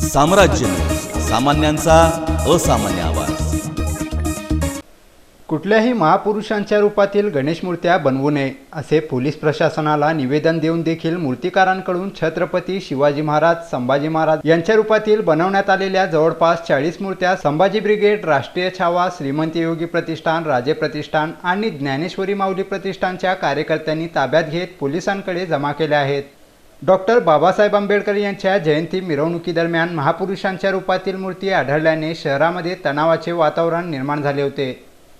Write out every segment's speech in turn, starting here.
साम्राज्य न्यूज, सामान्यांचा असामान्य आवाज। कुठल्याही महापुरुषांच्या रूपातील गणेश मूर्त्या बनवू नये असे पोलीस प्रशासनाला निवेदन देऊन देखील मूर्तिकारांकडून छत्रपती शिवाजी महाराज, संभाजी महाराज यांच्या रूपातील बनवण्यात आलेल्या जवळपास 40 मूर्त्या संभाजी ब्रिगेड, राष्ट्रीय छावा, श्रीमंत योगी प्रतिष्ठान, राजे प्रतिष्ठान आणि ज्ञानेश्वरी माऊली प्रतिष्ठानच्या कार्यकर्त्यांनी ताब्यात घेत पोलिसांकडे जमा केल्या आहेत। डॉक्टर बाबासाहेब आंबेडकर यांच्या जयंती मिरवणुकीदरम्यान महापुरुषांच्या रूपातील मूर्ती आढळल्याने शहरामध्ये तणावाचे वातावरण निर्माण झाले होते।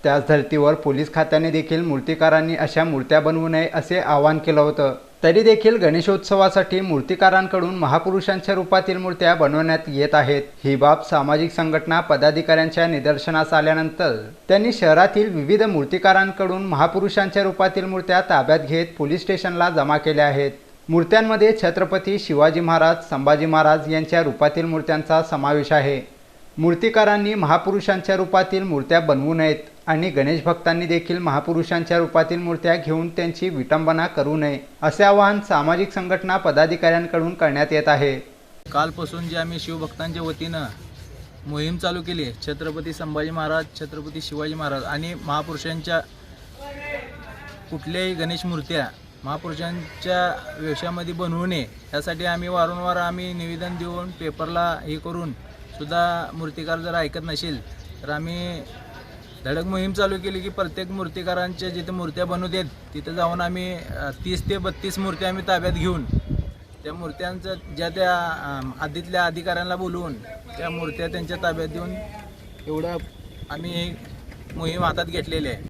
त्याच धर्तीवर पोलीस खात्याने देखील मूर्तिकारांनी अशा मूर्त्या बनवू नये असे आवाहन केलं होतं। तरी देखील गणेशोत्सवासाठी मूर्तिकारांकडून महापुरुषांच्या रूपातील मूर्त्या बनवण्यात येत आहेत। ही बाब सामाजिक संघटना पदाधिकाऱ्यांच्या निदर्शनास आल्यानंतर त्यांनी शहरातील विविध मूर्तिकारांकडून महापुरुषांच्या रूपातील मूर्त्या ताब्यात घेत पोलीस स्टेशनला जमा केल्या आहेत। मूर्त्यांमध्ये छत्रपती शिवाजी महाराज, संभाजी महाराज यांच्या रूपातील मूर्त्यांचा समावेश आहे। मूर्तिकारांनी महापुरुषांच्या रूपातील मूर्त्या बनवू नयेत आणि गणेश भक्तांनी देखील महापुरुषांच्या रूपातील मूर्त्या घेऊन त्यांची विटंबना करू नये असे आवाहन सामाजिक संघटना पदाधिकाऱ्यांकडून करण्यात येत आहे। कालपासून जे आम्ही शिवभक्तांच्या वतीनं मोहीम चालू केली आहे, छत्रपती संभाजी महाराज, छत्रपती शिवाजी महाराज आणि महापुरुषांच्या कुठल्याही गणेश मूर्त्या महापुरुषांच्या वेशामध्ये बनवू नये यासाठी आम्ही वारंवार निवेदन देऊन पेपरला हे करून सुद्धा मूर्तिकार जर ऐकत नसेल तर आम्ही धडक मोहीम चालू केली की प्रत्येक मूर्तिकारांच्या जिथे मूर्त्या बनवतात तिथे जाऊन आम्ही 30 ते 32 मूर्त्या आम्ही ताब्यात घेऊन त्या मूर्त्यांचं त्या आधीतल्या अधिकाऱ्यांना बोलवून त्या मूर्त्या त्यांच्या ताब्यात देऊन एवढं आम्ही मोहीम हातात घेतलेली आहे।